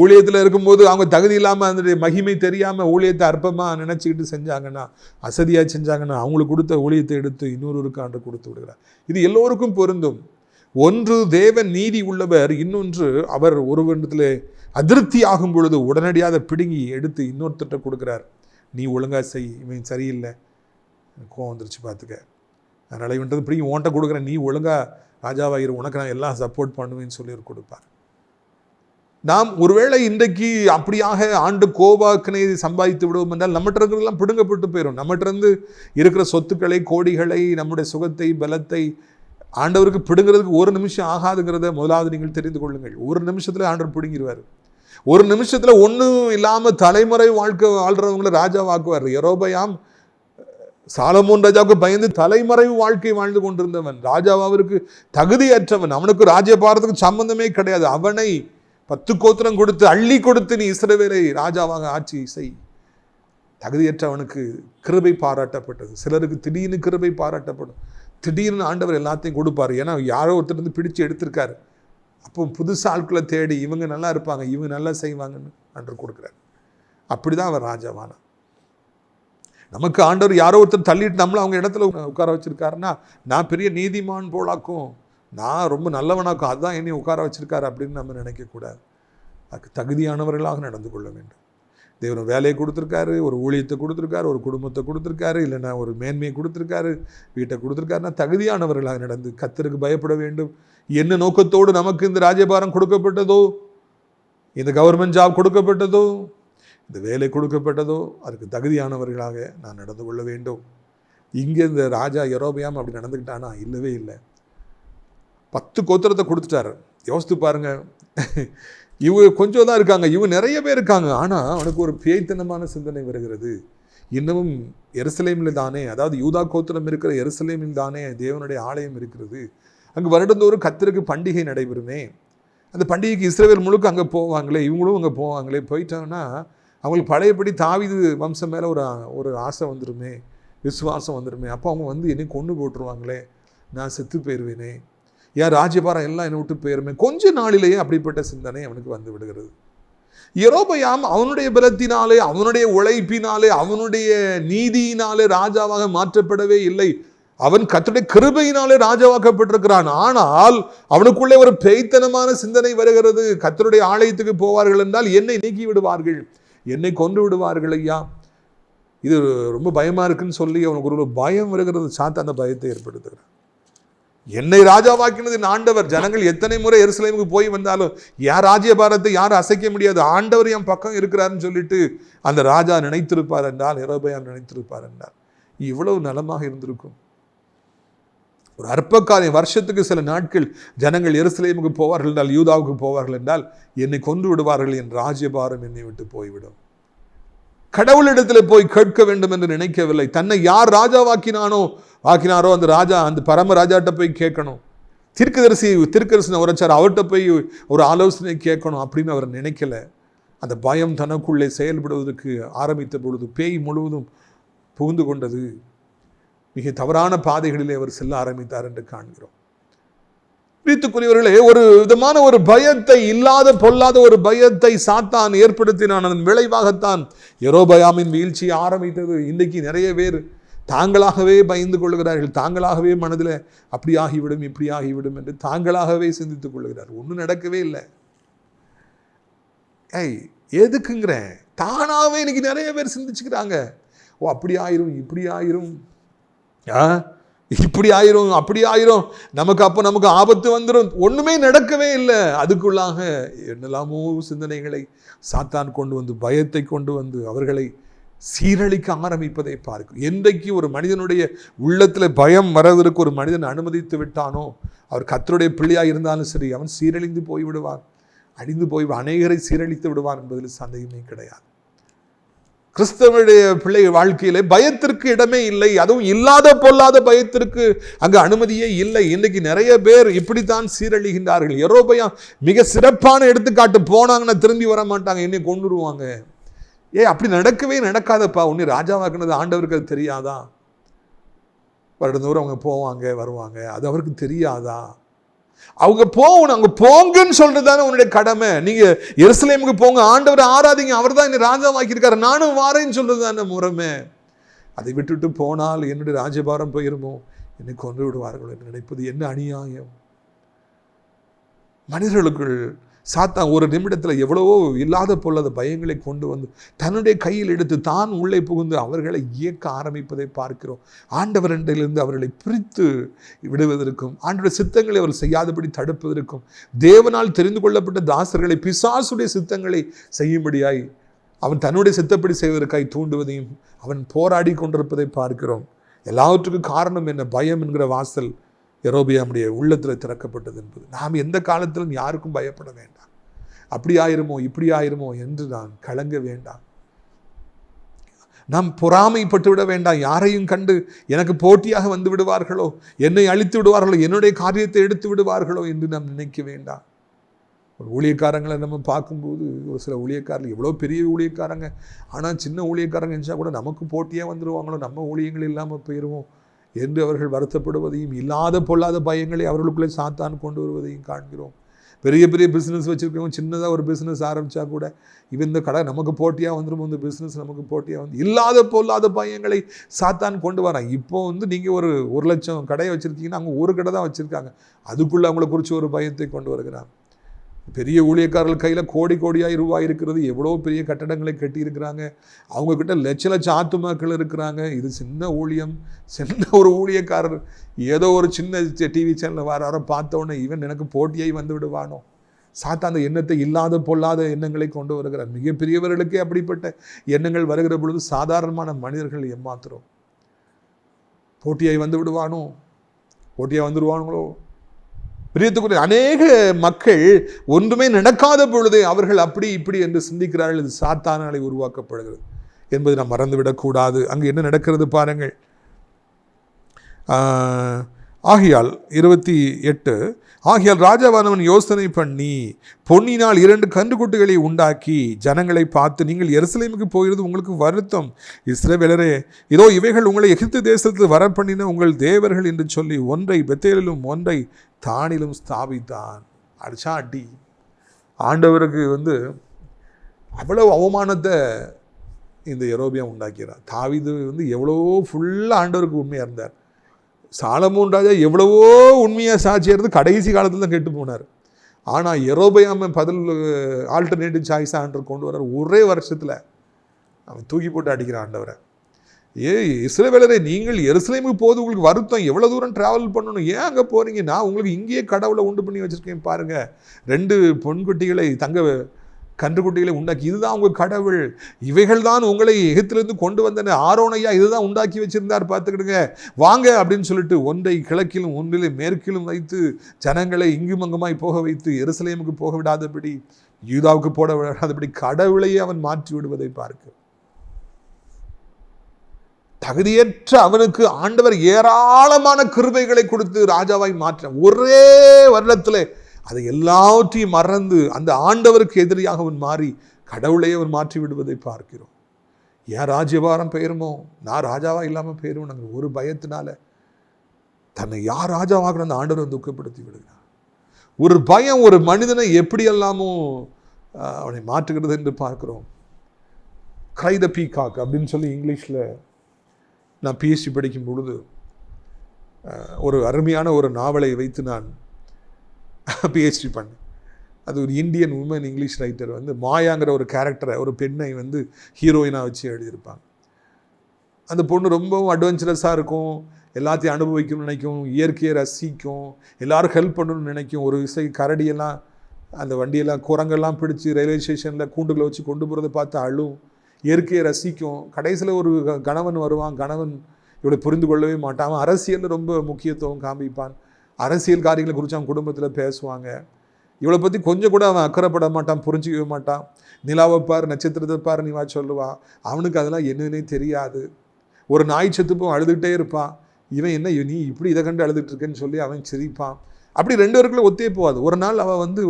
ஊழியத்தில் இருக்கும்போது அவங்க தகுதி இல்லாமல் அந்த மகிமை தெரியாமல் ஊழியத்தை அற்பமாக நினச்சிக்கிட்டு செஞ்சாங்கன்னா, அசதியாக செஞ்சாங்கன்னா, அவங்களுக்கு கொடுத்த ஊழியத்தை எடுத்து இன்னொருவருக்கு ஆண்டு கொடுத்து விடுகிறார். இது எல்லோருக்கும் பொருந்தும். ஒன்று தேவன் நீதி உள்ளவர், இன்னொன்று அவர் ஒருவரிடத்தில் அதிருப்தி ஆகும் பொழுது உடனடியாக பிடுங்கி எடுத்து இன்னொருத்தட்ட கொடுக்குறார். நீ ஒழுங்காக செய், இவன் சரியில்லை, கோவம் வந்துருச்சு பார்த்துக்க, அதனால் இவன்றது பிடிங்கி ஓன்ட்ட கொடுக்குறேன், நீ ஒழுங்காக ராஜாவாயிரு, உனக்கு நான் எல்லாம் சப்போர்ட் பண்ணுவேன்னு சொல்லி கொடுப்பார். நாம் ஒருவேளை இன்றைக்கு அப்படியாக ஆண்டு கோபாக்கினை சம்பாதித்து விடுவோம் என்றால் நம்மகிட்ட இருக்கிறதெல்லாம் பிடுங்கப்பட்டு போயிடும். நம்மகிட்ட இருந்து இருக்கிற சொத்துக்களை, கோடிகளை, நம்முடைய சுகத்தை, பலத்தை ஆண்டவருக்கு பிடுங்கிறதுக்கு ஒரு நிமிஷம் ஆகாதுங்கிறத முதலாவது நீங்கள் தெரிந்து கொள்ளுங்கள். ஒரு நிமிஷத்தில் ஆண்டவர் பிடுங்கிடுவார். ஒரு நிமிஷத்தில் ஒன்றும் இல்லாமல் தலைமுறை வாழ்க்கை வாழ்கிறவங்களை ராஜாவாக்குவார். யெரொபெயாம் சாலமோன் ராஜாவுக்கு பயந்து தலைமறைவு வாழ்க்கை வாழ்ந்து கொண்டிருந்தவன், ராஜாவாவிற்கு தகுதியற்றவன், அவனுக்கு ராஜ்யபாரத்துக்கு சம்பந்தமே கிடையாது. அவனை 10 கோத்திரம் கொடுத்து அள்ளி கொடுத்து நீ இஸ்ரவேலை ராஜாவாக ஆட்சி செய். தகுதியற்றவனுக்கு கிருபை பாராட்டப்பட்டது. சிலருக்கு திடீர்னு கிருபை பாராட்டப்படும். திடீர்னு ஆண்டவர் எல்லாத்தையும் கொடுப்பார். ஏன்னா யாரோ ஒருத்தர் வந்து பிடிச்சு எடுத்திருக்காரு. அப்போ புதுசு ஆட்களை தேடி இவங்க நல்லா இருப்பாங்க, இவங்க நல்லா செய்வாங்கன்னு ஆண்டவர் கொடுக்குறாரு. அப்படிதான் அவர் ராஜாவானான். நமக்கு ஆண்டவர் யாரோ ஒருத்தர் தள்ளிட்டு நம்மளை அவங்க இடத்துல உட்கார வச்சிருக்காருன்னா, நான் பெரிய நீதிமான் போலாக்கும், நான் ரொம்ப நல்லவனாக்கும், அதுதான் என்னை உட்கார வச்சிருக்காரு அப்படின்னு நம்ம நினைக்கக்கூடாது. அதுக்கு தகுதியானவர்களாக நடந்து கொள்ள வேண்டும். தேவன் வேலையை கொடுத்துருக்காரு, ஒரு ஊழியத்தை கொடுத்துருக்காரு, ஒரு குடும்பத்தை கொடுத்துருக்காரு, இல்லைன்னா ஒரு மேன்மையை கொடுத்துருக்காரு, வீட்டை கொடுத்துருக்காருன்னா தகுதியானவர்களாக நடந்து கர்த்தருக்கு பயப்பட வேண்டும். என்ன நோக்கத்தோடு நமக்கு இந்த ராஜ்யபாரம் கொடுக்கப்பட்டதோ, இந்த கவர்மெண்ட் ஜாப் கொடுக்கப்பட்டதோ, இந்த வேலை கொடுக்கப்பட்டதோ, அதுக்கு தகுதியானவர்களாக நான் நடந்து கொள்ள வேண்டும். இங்கே இந்த ராஜா யெரொபெயாம் அப்படி நடந்துக்கிட்டானா? இல்லவே இல்லை. 10 கோத்திரத்தை கொடுத்துட்டாரு. யோசித்து பாருங்க. இவங்க கொஞ்சம் தான் இருக்காங்க, இவங்க நிறைய பேர் இருக்காங்க. ஆனால் அவனுக்கு ஒரு பேய்த்தனமான சிந்தனை வருகிறது. இன்னமும் எருசலேமில் தானே, அதாவது யூதா கோத்திரம் இருக்கிற எருசலேமில் தானே தேவனுடைய ஆலயம் இருக்கிறது. அங்கே வருடந்தோறும் கர்த்தருக்கு பண்டிகை நடைபெறுமே. அந்த பண்டிகைக்கு இஸ்ரவேல் முழுக்க அங்கே போவாங்களே, இவங்களும் அங்கே போவாங்களே. போயிட்டாங்கன்னா அவங்களுக்கு பழையபடி தாவீது வம்சம் மேலே ஒரு ஆசை வந்துடுமே, விசுவாசம் வந்துடுமே. அப்போ அவங்க வந்து என்னை கொண்டு போட்டுருவாங்களே, நான் செத்து போயிடுவேனே, ஏன் ராஜ்யபாரம் எல்லாம் என்னை விட்டு போயிருமே. கொஞ்ச நாளிலேயே அப்படிப்பட்ட சிந்தனை அவனுக்கு வந்து விடுகிறது. யெரொபெயாம் அவனுடைய பலத்தினாலே, அவனுடைய உழைப்பினாலே, அவனுடைய நீதியினாலே ராஜாவாக மாற்றப்படவே இல்லை. அவன் கர்த்தருடைய கிருபையினாலே ராஜாவாக்கப்பட்டிருக்கிறான். ஆனால் அவனுக்குள்ளே ஒரு பேய்த்தனமான சிந்தனை வருகிறது. கர்த்தருடைய ஆலயத்துக்கு போவார்கள் என்றால் என்னை நீக்கி விடுவார்கள், என்னை கொன்று விடுவார்கள் ஐயா, இது ரொம்ப பயமா இருக்குன்னு சொல்லி அவனுக்கு ஒரு பயம் வருகிறது. சாத்தான் அந்த பயத்தை ஏற்படுத்துகிறான். என்னை ராஜாவாக்கினது ஆண்டவர். ஜனங்கள் எத்தனை முறை எருசலேமுக்கு போய் வந்தாலும் யார் ராஜ்யபாரத்தை யாரும் அசைக்க முடியாது, ஆண்டவர் என் பக்கம் இருக்கிறாருன்னு சொல்லிட்டு அந்த ராஜா நினைத்திருப்பார் என்றால், யெரொபெயாம் நினைத்திருப்பார் என்றால் இவ்வளவு நலமாக இருந்திருக்கும். ஒரு அற்பக்காரியம், வருஷத்துக்கு சில நாட்கள் ஜனங்கள் எருசலேமுக்கு போவார்கள் என்றால், யூதாவுக்கு போவார்கள் என்றால், என்னை கொன்று விடுவார்கள், என் ராஜ்யபாரம் என்னை விட்டு போய்விடும். கடவுளிடத்தில் போய் கேட்க வேண்டும் என்று நினைக்கவில்லை. தன்னை யார் ராஜாவாக்கினாரோ அந்த ராஜா, அந்த பரம ராஜாட்ட போய் கேட்கணும். தீர்க்கதரிசன உரைச்சார், அவர்கிட்ட போய் ஒரு ஆலோசனை கேட்கணும் அப்படின்னு அவர் நினைக்கல. அந்த பயம் தனக்குள்ளே செயல்படுவதற்கு ஆரம்பித்த பொழுது பேய் முழுவதும் புகுந்து கொண்டது. மிக தவறான பாதைகளிலே அவர் செல்ல ஆரம்பித்தார் என்று காண்கிறோம். பிரியத்துக்குரியவர்களே, ஒரு விதமான ஒரு பயத்தை, இல்லாத பொல்லாத ஒரு பயத்தை சாத்தான் ஏற்படுத்தினான். அதன் விளைவாகத்தான் யெரொபெயாமின் வீழ்ச்சி ஆரம்பித்தது. இன்றைக்கு நிறைய பேர் தாங்களாகவே பயந்து கொள்கிறார்கள். தாங்களாகவே மனதில் அப்படி ஆகிவிடும் இப்படி ஆகிவிடும் என்று தாங்களாகவே சிந்தித்துக் கொள்கிறார். ஒன்றும் நடக்கவே இல்லை. எதுக்குங்கிறேன், தானாகவே இன்னைக்கு நிறைய பேர் சிந்திச்சுக்கிறாங்க. ஓ அப்படி ஆயிரும் இப்படி ஆயிரும், இப்படி ஆயிரும் அப்படி ஆயிரும், நமக்கு ஆபத்து வந்துடும். ஒண்ணுமே நடக்கவே இல்லை. அதுக்குள்ளாக என்னெல்லாமோ சிந்தனைகளை சாத்தான் கொண்டு வந்து, பயத்தை கொண்டு வந்து அவர்களை சீரழிக்க ஆரம்பிப்பதை பார்க்கும். என்றைக்கு ஒரு மனிதனுடைய உள்ளத்தில் பயம் வரவதற்கு ஒரு மனிதன் அனுமதித்து விட்டானோ, அவர் கர்த்தருடைய பிள்ளையாக இருந்தாலும் சரி, அவன் சீரழிந்து போய்விடுவான், அழிந்து போய் அநேகரை சீரழித்து விடுவான் என்பதில் சந்தேகமே கிடையாது. கிறிஸ்தவனுடைய பிள்ளை வாழ்க்கையிலே பயத்திற்கு இடமே இல்லை. அதுவும் இல்லாத பொல்லாத பயத்திற்கு அங்கு அனுமதியே இல்லை. இன்னைக்கு நிறைய பேர் இப்படித்தான் சீரழிகின்றார்கள். யெரொபெயாம் மிக சிறப்பான எடுத்துக்காட்டு. போனாங்கன்னா திரும்பி வர மாட்டாங்க, என்னை கொண்டுருவாங்க. அப்படி நடக்கவே நடக்காதப்பா. ஒன்று ராஜாவாக்குனது ஆண்டவருக்கு அது தெரியாதா? வருடந்தோறும் அவங்க போவாங்க வருவாங்க, அது அவருக்கு தெரியாதா? அவங்க போகணும், அங்க போங்கன்னு சொல்றதுதானே உன்னுடைய கடமை. நீங்க எருசலேமுக்கு போங்க, ஆண்டவரை ஆராதிங்க, அவர் தான் என்னை ராஜாவாக்கியிருக்காரு, நானும் வாரேன்னு சொல்றது தானே முறைமை. அதை விட்டுட்டு போனால் என்னுடைய ராஜபாரம் போயிருமோ, என்னை கொன்று விடுவார்கள் என்று நினைப்பது என்ன அநியாயம். மனிதர்களுக்குள் சாத்தான் ஒரு நிமிடத்தில் எவ்வளவோ இல்லாத பொல்லாத பயங்களை கொண்டு வந்து தன்னுடைய கையில் எடுத்து தான் உள்ளே புகுந்து அவர்களை இயக்க ஆரம்பிப்பதை பார்க்கிறோம். ஆண்டவரிடத்திலிருந்து அவர்களை பிரித்து விடுவதற்கும், ஆண்டவருடைய சித்தங்களை அவர் செய்யாதபடி தடுப்பதற்கும், தேவனால் தெரிந்து கொள்ளப்பட்ட தாசர்களை பிசாசுடைய சித்தங்களை செய்யும்படியாய் அவன் தன்னுடைய சித்தப்படி செய்வதற்காய் தூண்டுவதையும் அவன் போராடி கொண்டிருப்பதை பார்க்கிறோம். எல்லாவற்றுக்கும் காரணம் என்ன? பயம் என்கிற வாசல் யெரொபெயாமுடைய உள்ளத்தில் திறக்கப்பட்டது என்பது. நாம் எந்த காலத்திலும் யாருக்கும் பயப்பட வேண்டாம். அப்படி ஆயிருமோ இப்படி ஆயிருமோ என்று நான் கலங்க வேண்டாம். நாம் பொறாமைப்பட்டு விட வேண்டாம். யாரையும் கண்டு எனக்கு போட்டியாக வந்து விடுவார்களோ, என்னை அழித்து விடுவார்களோ, என்னுடைய காரியத்தை எடுத்து விடுவார்களோ என்று நாம் நினைக்க வேண்டாம். ஒரு ஊழியக்காரங்களை நம்ம பார்க்கும்போது, ஒரு சில ஊழியக்காரர்கள் எவ்வளோ பெரிய ஊழியக்காரங்க, ஆனால் சின்ன ஊழியக்காரங்க நினச்சா கூட நமக்கு போட்டியாக வந்துடுவாங்களோ, நம்ம ஊழியங்கள் இல்லாமல் போயிடுவோம் என்று அவர்கள் வருத்தப்படுவதையும், இல்லாத பொல்லாத பயங்களை அவர்களுக்குள்ளே சாத்தான் கொண்டு வருவதையும் காண்கிறோம். பெரிய பெரிய பிஸ்னஸ் வச்சுருக்கவங்க சின்னதாக ஒரு பிஸ்னஸ் ஆரம்பித்தா கூட, இவன் இந்த கடை நமக்கு போட்டியாக வந்துடும், இந்த பிஸ்னஸ் நமக்கு போட்டியாக வந்து, இல்லாத பொல்லாத பயங்களை சாத்தான் கொண்டு வரான். இப்போ நீங்கள் ஒரு 1,00,000 கடையை வச்சுருக்கீங்கன்னா அங்கே ஒரு கடை தான் வச்சுருக்காங்க, அதுக்குள்ளே அவங்கள குறித்து ஒரு பயத்தை கொண்டு வருகிறான். பெரிய ஊழியக்காரர்கள் கையில் கோடி கோடியாய் ரூபாய் இருக்கிறது, எவ்வளோ பெரிய கட்டடங்களை கட்டியிருக்கிறாங்க, அவங்கக்கிட்ட லட்ச ஆத்துமாக்கள் இருக்கிறாங்க. இது சின்ன ஊழியம், சின்ன ஒரு ஊழியக்காரர் ஏதோ ஒரு சின்ன டிவி சேனலில் வர பார்த்தோன்னே இவன் எனக்கு போட்டியாய் வந்து விடுவானோ. சாத்தான் அந்த எண்ணத்தை, இல்லாத பொல்லாத எண்ணங்களை கொண்டு வருகிறார். மிகப்பெரியவர்களுக்கே அப்படிப்பட்ட எண்ணங்கள் வருகிற பொழுது சாதாரணமான மனிதர்கள் ஏமாத்துறோம். போட்டியாய் வந்து விடுவானோ, போட்டியாக வந்துடுவானுங்களோ. பிரியத்துக்குரிய அநேக மக்கள் ஒன்றுமே நடக்காத பொழுதே அவர்கள் அப்படி இப்படி என்று சிந்திக்கிறார்கள். இது சாத்தானாலே உருவாக்கப்படுகிறது என்பதை நாம் மறந்துவிடக்கூடாது. அங்கு என்ன நடக்கிறது பாருங்கள். ஆகையால் 28, ஆகையால் ராஜாவானவன் யோசனை பண்ணி பொன்னினால் 2 கன்றுக்குட்டிகளை உண்டாக்கி ஜனங்களை பார்த்து, நீங்கள் எருசலேமுக்கு போகிறது உங்களுக்கு வருத்தம், இஸ்ரவேலரே, இதோ இவைகள் உங்களை எகிப்து தேசத்தில் வர பண்ணின உங்கள் தேவர்கள் என்று சொல்லி ஒன்றை பெத்தேலிலும் ஒன்றை தானிலும் ஸ்தாபித்தான். அடிச்சா அடி. ஆண்டவருக்கு அவ்வளவு அவமானத்தை இந்த யெரொபெயாம் உண்டாக்கிறார். தாவீது எவ்வளோ ஃபுல்லாக ஆண்டவருக்கு உண்மையாக இருந்தார். சாலமோன் ராஜா எவ்வளவோ உண்மையாக சாட்சியாக இருந்து கடைசி காலத்தில் தான் கெட்டு போனார். ஆனால் யெரொபெயாம் பதில் ஆல்டர்னேட்டிவ் சாய்ஸாக ஆண்டவர் கொண்டு வர்றார். ஒரே வருஷத்தில் அவன் தூக்கி போட்டு அடிக்கிறான் ஆண்டவரை. இஸ்ரவேலரே, நீங்கள் எருசலேமுக்கு போது உங்களுக்கு வருத்தம், எவ்வளோ தூரம் ட்ராவல் பண்ணணும், ஏன் அங்கே போகிறீங்க? நான் உங்களுக்கு இங்கேயே கடவுளை உண்டு பண்ணி வச்சுருக்கேன் பாருங்கள். 2 பொன்குட்டிகளை, கன்றுக்குட்டிகளை உண்டாக்கி, இதுதான் உங்கள் கடவுள், இவைகள் தான் உங்களை எகிப்திலிருந்து கொண்டு வந்தன, ஆரோனையா இதுதான் உண்டாக்கி வச்சிருந்தார், பார்த்துக்கிடுங்க வாங்க அப்படின்னு சொல்லிட்டு ஒன்றை கிழக்கிலும் ஒன்றிலே மேற்கிலும் வைத்து ஜனங்களை இங்கும் அங்குமாய் போக வைத்து எருசலேமுக்கு போக விடாதபடி, யூதாவுக்கு போட விடாதபடி கடவுளையே அவன் மாற்றி விடுவதை பார்க்க, தகுதியற்ற அவனுக்கு ஆண்டவர் ஏராளமான கிருபைகளை கொடுத்து ராஜாவாய் மாற்ற, ஒரே வருடத்திலே அதை எல்லாவற்றையும் மறந்து அந்த ஆண்டவருக்கு எதிரியாக அவன் மாறி கடவுளையே அவன் மாற்றி விடுவதை பார்க்கிறோம். ஏன் ராஜ்யபாரம் பெயருமோ, நான் ராஜாவா இல்லாமல் பெயரும் நாங்கள் ஒரு பயத்தினால தன்னை யார் ராஜாவாக அந்த ஆண்டவரை துக்கப்படுத்தி விடுகிறார். ஒரு பயம் ஒரு மனிதனை எப்படியெல்லாமோ அவனை மாற்றுகிறது என்று பார்க்கிறோம். கிரை த பீகாக் அப்படின்னு சொல்லி இங்கிலீஷில் நான் பிஎஸ்சி படிக்கும் பொழுது ஒரு அருமையான ஒரு நாவலை வைத்து நான் பிஹெச்டி பண்ணேன். அது ஒரு இந்தியன் உமன் இங்கிலீஷ் ரைட்டர் வந்து மாயாங்கிற ஒரு கேரக்டரை, ஒரு பெண்ணை வந்து ஹீரோயினாக வச்சு எழுதியிருப்பாங்க. அந்த பொண்ணு ரொம்பவும் அட்வென்ச்சரஸாக இருக்கும், எல்லாத்தையும் அனுபவிக்கணும்னு நினைக்கும், இயற்கையை ரசிக்கும், எல்லாரும் ஹெல்ப் பண்ணணும்னு நினைக்கும். ஒரு விசை கரடியெல்லாம் அந்த வண்டியெல்லாம் குரங்கெல்லாம் பிடிச்சி ரயில்வே ஸ்டேஷனில் கூண்டுகளை வச்சு கொண்டு போகிறத பார்த்து அழும், இயற்கையை ரசிக்கும். கடைசியில் ஒரு கணவன் வருவான், கணவன் இவளை புரிந்து கொள்ளவே மாட்டான், அரசியலில் ரொம்ப முக்கியத்துவம் காமிப்பான், அரசியல் காரியங்களை குறித்து அவன் குடும்பத்தில் பேசுவாங்க. இவளை பற்றி கொஞ்சம் கூட அவன் அக்கறைப்பட மாட்டான், புரிஞ்சிக்கவே மாட்டான். நிலாவை பார், நட்சத்திரத்தை பார் நீ வா சொல்லுவான், அவனுக்கு அதெல்லாம் என்னன்னே தெரியாது. ஒரு நாய் செத்துப்போம் அழுதுகிட்டே இருப்பான், இவன் என்ன நீ இப்படி இதை கண்டு அழுதுட்டு இருக்கேன்னு சொல்லி அவன் சிரிப்பான். அப்படி ரெண்டு பேருக்குள்ள ஒத்தே போவாது. ஒரு நாள் அவன் வந்து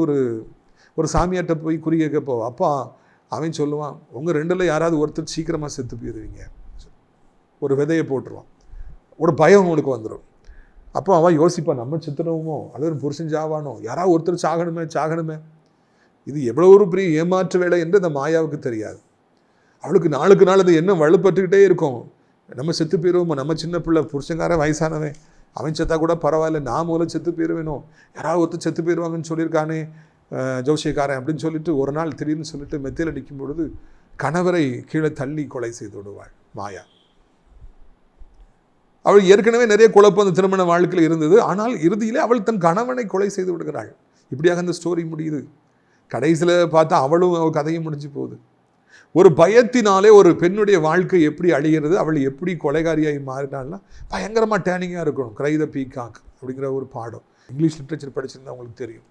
ஒரு சாமியார்கிட்ட போய் குறி கேட்க போவான். அப்பா அவன் சொல்லுவான், உங்கள் ரெண்டில் யாராவது ஒருத்தர் சீக்கிரமாக செத்து போயிடுவீங்க, ஒரு விதையை போட்டுருவான். ஒரு பயம் அவனுக்கு வந்துடும். அப்போ அவன் யோசிப்பான், நம்ம செத்துனோமோ அல்லது புருஷன் சாவானோ, யாராவது ஒருத்தர் சாகணுமே. இது எவ்வளோ ஒரு பெரிய ஏமாற்று வேலை என்று அந்த மாயாவுக்கு தெரியாது. அவளுக்கு நாளுக்கு நாள் அது என்ன வலுப்பட்டுக்கிட்டே இருக்கும். நம்ம செத்து போயிடுவோமோ, நம்ம சின்ன பிள்ளை, புருஷங்காரன் வயசானவன், அவன் செத்தா கூட பரவாயில்ல, நான் முதல்ல செத்து போயிடுவேனோ, யாராவது ஒருத்தர் செத்து போயிடுவாங்கன்னு சொல்லியிருக்கானே ஜோசியக்காரன் அப்படின்னு சொல்லிட்டு ஒரு நாள் திடீர்னு சொல்லிட்டு மெத்தையில் அடிக்கும் பொழுது கணவரை கீழே தள்ளி கொலை செய்து விடுவாள் மாயா. அவள் ஏற்கனவே நிறைய குழப்பம் அந்த திருமண வாழ்க்கையில் இருந்தது. ஆனால் இறுதியிலே அவள் தன் கணவனை கொலை செய்து விடுகிறாள். இப்படியாக அந்த ஸ்டோரி முடியுது. கடைசியில் பார்த்தா அவளும் அவள் கதையும் முடிஞ்சு போகுது. ஒரு பயத்தினாலே ஒரு பெண்ணுடைய வாழ்க்கை எப்படி அழிகிறது, அவள் எப்படி கொலைகாரியாகி மாறினாள்னா பயங்கரமாக டேனிங்காக இருக்கணும். கிரை த பீகாக் அப்படிங்கிற ஒரு பாடம் இங்கிலீஷ் லிட்ரேச்சர் படிச்சிருந்தா அவங்களுக்கு தெரியும்.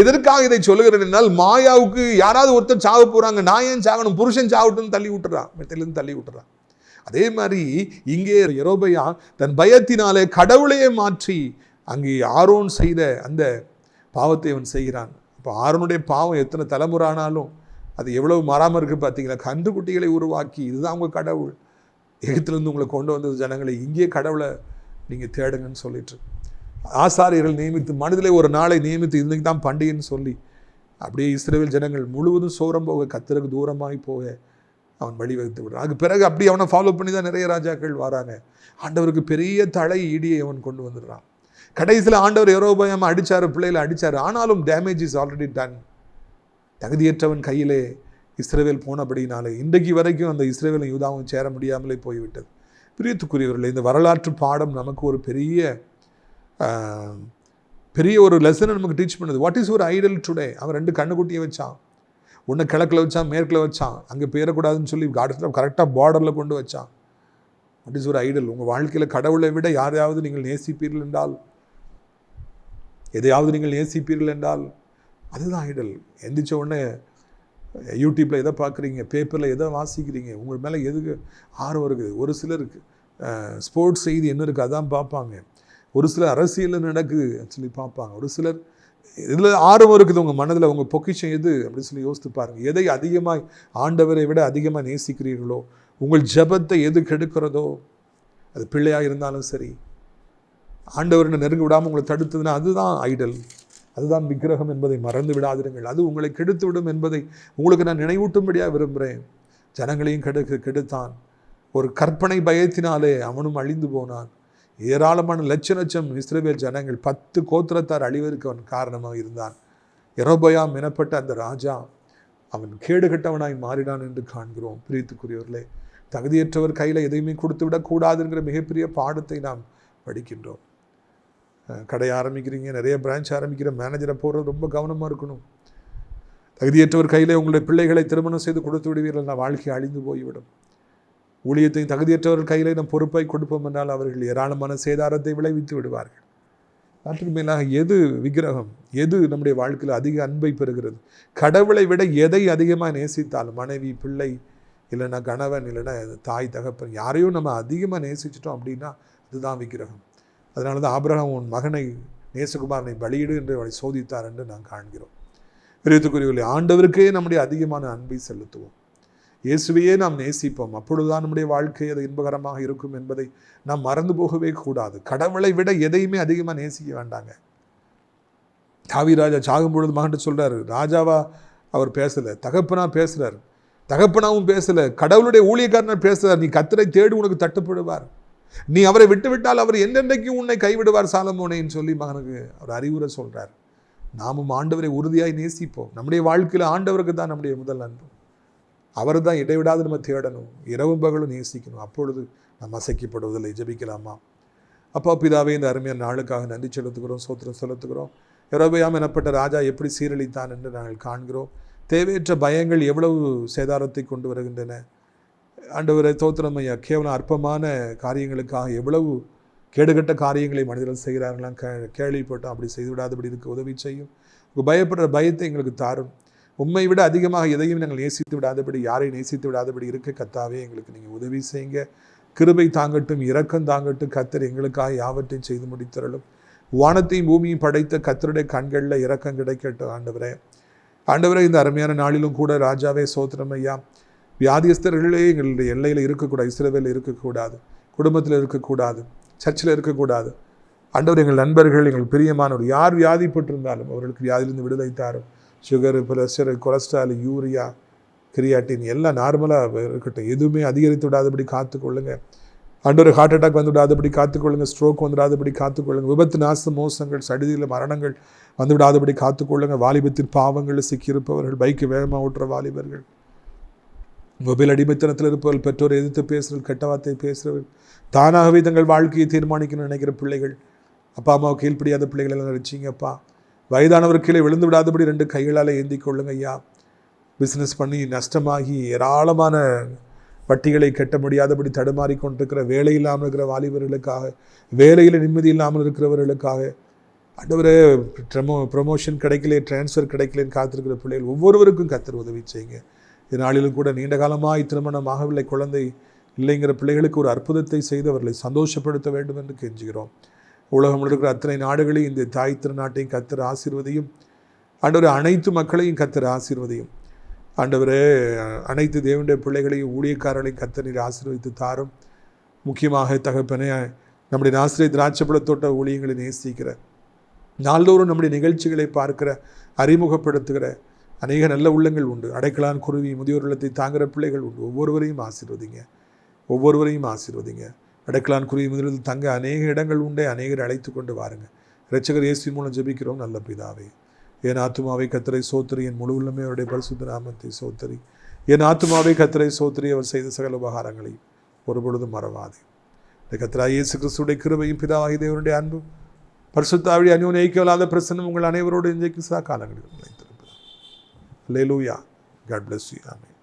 எதற்காக இதை சொல்லுகிறேன் என்றால், மாயாவுக்கு யாராவது ஒருத்தர் சாக போகிறாங்க, நான் ஏன் சாகணும், புருஷன் சாகட்டுன்னு தள்ளி விட்டுறான், மெத்தையிலேருந்து தள்ளி விட்டுறான். அதே மாதிரி இங்கே யெரொபெயாம் தன் பயத்தினாலே கடவுளையே மாற்றி அங்கே ஆரோன் செய்த அந்த பாவத்தை அவன் செய்கிறான். அப்போ ஆரோனுடைய பாவம் எத்தனை தலைமுறை ஆனாலும் அது எவ்வளவு மாறாமல் இருக்குது பார்த்தீங்களா. கன்றுக்குட்டிகளை உருவாக்கி, இதுதான் உங்கள் கடவுள், எகிப்திலிருந்து உங்களை கொண்டு வந்தது ஜனங்களை, இங்கே கடவுளை நீங்கள் தேடுங்கன்னு சொல்லிட்டு ஆசாரியர்கள் நியமித்து, மனதிலே ஒரு நாளை நியமித்து இன்றைக்கு தான் பண்டிகைன்னு சொல்லி அப்படியே இஸ்ரவேல் ஜனங்கள் முழுவதும் சோரம் போக, கர்த்தருக்கு தூரமாகி போக அவன் வழிவகுத்து விடுறான். அதுக்கு பிறகு அப்படி அவனை ஃபாலோ பண்ணி தான் நிறைய ராஜாக்கள் வராங்க. ஆண்டவருக்கு பெரிய தலை ஈடியை அவன் கொண்டு வந்துடுறான். கடைசியில் ஆண்டவர் யெரொபெயாம் அடித்தார், பிள்ளைகளை அடித்தார். ஆனாலும் டேமேஜ் இஸ் ஆல்ரெடி டன். தகுதியற்றவன் கையிலே இஸ்ரவேல் போனபடினாலே இன்றைக்கு வரைக்கும் அந்த இஸ்ரவேலும் யூதாவும் சேர முடியாமலே போய்விட்டது. பிரியத்துக்குரியவர்களே, இந்த வரலாற்று பாடம் நமக்கு ஒரு பெரிய ஒரு லெசனை நமக்கு டீச் பண்ணுது. வாட் இஸ் ஒரு ஐடல் டுடே? அவன் 2 கண்ணுக்குட்டியை வச்சான், ஒன்று கிழக்கில் வச்சான், மேற்கில் வச்சான், அங்கே போயிடக்கூடாதுன்னு சொல்லி கரெக்டாக பார்டரில் கொண்டு வச்சான். வாட் இஸ் ஒரு ஐடல்? உங்கள் வாழ்க்கையில் கடவுளை விட யாரையாவது நீங்கள் நேசிப்பீர்கள் என்றால், எதையாவது நீங்கள் நேசிப்பீர்கள் என்றால் அதுதான் ஐடல். எந்திரிச்ச உடனே யூடியூப்பில் எதை பார்க்குறீங்க, பேப்பரில் எதை வாசிக்கிறீங்க, உங்கள் மேலே எதுக்கு ஆர்வம் இருக்குது. ஒரு சிலருக்கு ஸ்போர்ட்ஸ் செய்தி என்ன இருக்குது அதான் பார்ப்பாங்க, ஒரு சிலர் அரசியலில் நடக்குது சொல்லி பார்ப்பாங்க, ஒரு சிலர் இதில் ஆர்வம் இருக்குது. உங்கள் மனதில் உங்கள் பொக்கிஷம் எது அப்படின்னு சொல்லி யோசித்து பாருங்கள். எதை அதிகமாக ஆண்டவரை விட அதிகமாக நேசிக்கிறீர்களோ, உங்கள் ஜெபத்தை எது கெடுக்கிறதோ, அது பிள்ளையாக இருந்தாலும் சரி, ஆண்டவரை நெருங்க விடாமல் உங்களை தடுத்ததுன்னா அதுதான் ஐடல், அதுதான் விக்கிரகம் என்பதை மறந்து விடாதிருங்கள். அது உங்களை கெடுத்து விடும் என்பதை உங்களுக்கு நான் நினைவூட்டும்படியாக விரும்புகிறேன். ஜனங்களையும் கெடுத்தான். ஒரு கற்பனை பயத்தினாலே அவனும் அழிந்து போனான். ஏராளமான லட்சம் இஸ்ரவேல் ஜனங்கள் 10 கோத்திரத்தார் அழிவதற்கு அவன் காரணமாக இருந்தான். யெரொபெயாம் எனப்பட்ட அந்த ராஜா அவன் கேடுகட்டவனாய் மாறினான் என்று காண்கிறோம். பிரியத்துக்குரியவர்களே, தகுதியற்றவர் கையில் எதையுமே கொடுத்து விடக்கூடாதுங்கிற மிகப்பெரிய பாடத்தை நாம் படிக்கின்றோம். கடை ஆரம்பிக்கிறீங்க, நிறைய பிரான்ச் ஆரம்பிக்கிற மேனேஜரை போகிறது ரொம்ப கவனமாக இருக்கணும். தகுதியற்றவர் கையிலே உங்களுடைய பிள்ளைகளை திருமணம் செய்து கொடுத்து விடுவீர்கள், நான் வாழ்க்கை அழிந்து போய்விடும். ஊழியத்தையும் தகுதியற்றவர் கையிலே நம் பொறுப்பை கொடுப்போம் என்றால் அவர்கள் ஏராளமான சேதாரத்தை விளைவித்து விடுவார்கள். அதற்கு மேலாக எது விக்கிரகம், எது நம்முடைய வாழ்க்கையில் அதிக அன்பை பெறுகிறது? கடவுளை விட எதை அதிகமாக நேசித்தாலும், மனைவி, பிள்ளை, இல்லைன்னா கணவன், இல்லைன்னா தாய் தகப்பன், யாரையும் நம்ம அதிகமாக நேசிச்சிட்டோம் அப்படின்னா அதுதான் விக்கிரகம். அதனால தான் ஆபிரகாம் உன் மகனை நேசகுமாரனை பலியிடு என்று அவனை சோதித்தார் என்று நாம் காண்கிறோம். பிரியத்துக்குரியவர்களே, ஆண்டவருக்கே நம்முடைய அதிகமான அன்பை செலுத்துவோம். இயேசுவையே நாம் நேசிப்போம். அப்பொழுதுதான் நம்முடைய வாழ்க்கை அது இன்பகரமாக இருக்கும் என்பதை நாம் மறந்து போகவே கூடாது. கடவுளை விட எதையுமே அதிகமாக நேசிக்க வேண்டாங்க. தாவீது சாகும் பொழுது மகன்ட்டு சொல்றாரு, ராஜாவா அவர் பேசலை, தகப்பனா பேசுறாரு. தகப்பனாவும் பேசலை, கடவுளுடைய ஊழியக்காரனர் பேசுறார். நீ கர்த்தரை தேடி உனக்கு தட்டுப்படுவார், நீ அவரை விட்டு விட்டால் அவர் என்னென்றைக்கும் உன்னை கைவிடுவார் சாலமோனேன்னு சொல்லி மகனுக்கு அவர் அறிவுரை சொல்றார். நாமும் ஆண்டவரை உறுதியாய் நேசிப்போம். நம்முடைய வாழ்க்கையில் ஆண்டவருக்கு தான் நம்முடைய முதல் அன்பு. அவர் தான் இடைவிடாது நம்ம தேடணும், இரவும் பகலும் நேசிக்கணும். அப்பொழுது நாம் அசைக்கப்படுவதில்லை. ஜெபிக்கலாமா? அப்பா பிதாவே, இந்த அருமையான நாளுக்காக நன்றி செலுத்துகிறோம், சோத்திரம் செலுத்துகிறோம். யெரொபெயாம் எனப்பட்ட ராஜா எப்படி சீரழித்தான் என்று நாங்கள் காண்கிறோம். தேவையற்ற பயங்கள் எவ்வளவு சேதாரத்தை கொண்டு வருகின்றன. ஆண்டவரை தோத்திரம் ஐயா, கேவலம் அற்பமான காரியங்களுக்காக எவ்வளவு கேடுகட்ட காரியங்களை மனிதர்கள் செய்கிறார்களாம் கேள்விப்பட்டோம். அப்படி செய்து விடாதபடி இருக்க உதவி செய்யும். பயப்படுற பயத்தை எங்களுக்கு தாரும். உண்மை விட அதிகமாக எதையும் நாங்கள் நேசித்து விடாதபடி, யாரை நேசித்து விடாதபடி இருக்க கர்த்தாவே எங்களுக்கு நீங்கள் உதவி செய்யுங்க. கிருபை தாங்கட்டும், இரக்கம் தாங்கட்டும். கர்த்தர் எங்களுக்காக யாவற்றையும் செய்து முடித்தரலும். வானத்தையும் பூமியும் படைத்த கர்த்தருடைய கண்களில் இரக்கம் கிடைக்கட்டும். ஆண்டவரே இந்த அருமையான நாளிலும் கூட ராஜாவே சோத்திரம் ஐயா, வியாதியஸ்தர்களே எங்களுடைய எல்லையில் இருக்கக்கூடாது, இஸ்ரவேலில் இருக்கக்கூடாது, குடும்பத்தில் இருக்கக்கூடாது, சர்ச்சில் இருக்கக்கூடாது. ஆண்டவர் எங்கள் நண்பர்கள், எங்களுக்கு பிரியமானவர் யார் வியாதிப்பட்டிருந்தாலும் அவர்களுக்கு வியாதியிலிருந்து விடுதலை தாரும். Sugar, pressure, cholesterol, urea, creatine எல்லாம் நார்மலாக இருக்கட்டும். எதுவுமே அதிகரித்து விடாதபடி காத்துக்கொள்ளுங்க. ஆண்டவர் ஹார்ட் அட்டாக் வந்து விடாதபடி காத்துக்கொள்ளுங்க. ஸ்ட்ரோக் வந்து விடாதபடி காத்துக்கொள்ளுங்க. விபத்து, நாச, மோசங்கள், சடிதியில் மரணங்கள் வந்து விடாதபடி காத்துக்கொள்ளுங்க. வாலிபத்தின் பாவங்களில் சிக்கியிருப்பவர்கள், பைக்கு வேகமாக ஓட்டுற வாலிபர்கள், மொபைல் அடிமைத்தனத்தில் இருப்பவர்கள், பெற்றோர் எதிர்த்து பேசுகிறவர்கள், கெட்ட வார்த்தை பேசுகிறவர்கள், தானாகவே தங்கள் வாழ்க்கையை தீர்மானிக்கணும்னு நினைக்கிற பிள்ளைகள், அப்பா அம்மாவை கீழ்ப்படியாத பிள்ளைகள் எல்லாம் நினைச்சிங்கப்பா. வயதானவர் கீழே விழுந்து விடாதபடி 2 கைகளால் ஏந்தி கொள்ளுங்க ஐயா. பிஸ்னஸ் பண்ணி நஷ்டமாகி ஏராளமான வட்டிகளை கட்ட முடியாதபடி தடுமாறி கொண்டிருக்கிற, வேலை இல்லாமல் இருக்கிற வாலிபர்களுக்காக, வேலையில் நிம்மதி இல்லாமல் இருக்கிறவர்களுக்காக, ஆண்டவரே ப்ரமோஷன் கிடைக்கல, டிரான்ஸ்ஃபர் கிடைக்கலன்னு காத்திருக்கிற பிள்ளைகள் ஒவ்வொருவருக்கும் கர்த்தர் உதவி செய்யுங்க. இதனாலும் கூட நீண்ட காலமாக திருமணம் ஆகவில்லை, குழந்தை இல்லைங்கிற பிள்ளைகளுக்கு ஒரு அற்புதத்தை செய்து அவர்களை சந்தோஷப்படுத்த வேண்டும் என்று கெஞ்சுகிறோம். உலகம் இருக்கிற அத்தனை நாடுகளையும், இந்த தாய் திருநாட்டையும் கர்த்தர் ஆசீர்வதியும். ஆண்டவரே அனைத்து மக்களையும் கர்த்தர் ஆசீர்வதியும். ஆண்டவரே அனைத்து தேவனுடைய பிள்ளைகளையும் ஊழியக்காரர்களையும் கர்த்தர் நீர் ஆசீர்வதித்து தாரும். முக்கியமாக தகப்பனே, நம்முடைய நாசிரியர் திராட்சைப்பழத்தோட்ட ஊழியங்களை நேசிக்கிற, நாள்தோறும் நம்முடைய நிகழ்ச்சிகளை பார்க்கிற, அறிமுகப்படுத்துகிற அநேக நல்ல உள்ளங்கள் உண்டு. அடைக்கலான் குருவி, முதியோர் இல்லத்தை தாங்குகிற பிள்ளைகள் உண்டு. ஒவ்வொருவரையும் ஆசீர்வதிங்க. அடைக்கலான் குருவி முதலில் தங்க அநேக இடங்கள் உண்டே, அநேகர் அழைத்து கொண்டு வாருங்க. இரட்சகர் இயேசு மூலம் ஜெபிக்கிறோம் நல்ல பிதாவே. என் ஆத்துமாவை கர்த்தரை சோத்திரி, என் முழு உள்ளமே அவருடைய பரிசுத்த நாமத்தை சோத்திரி. என் ஆத்துமாவை கர்த்தரை சோத்திரி, அவர் செய்த சகல உபகாரங்களை ஒருபொழுதும் மறவாதே. இந்த கர்த்தராகிய இயேசு கிறிஸ்துவுடைய கிருபையும் பிதாவாகிய தேவனுடைய அன்பும் பரிசுத்த ஆவியின் அந்யோன்ய ஐக்கியமில்லாத பிரசன்னம் உங்கள் அனைவரோடு இன்றைக்கு சதா காலங்களில் நிலைத்திருப்பதாக. அல்லேலூயா. God bless you. Amen.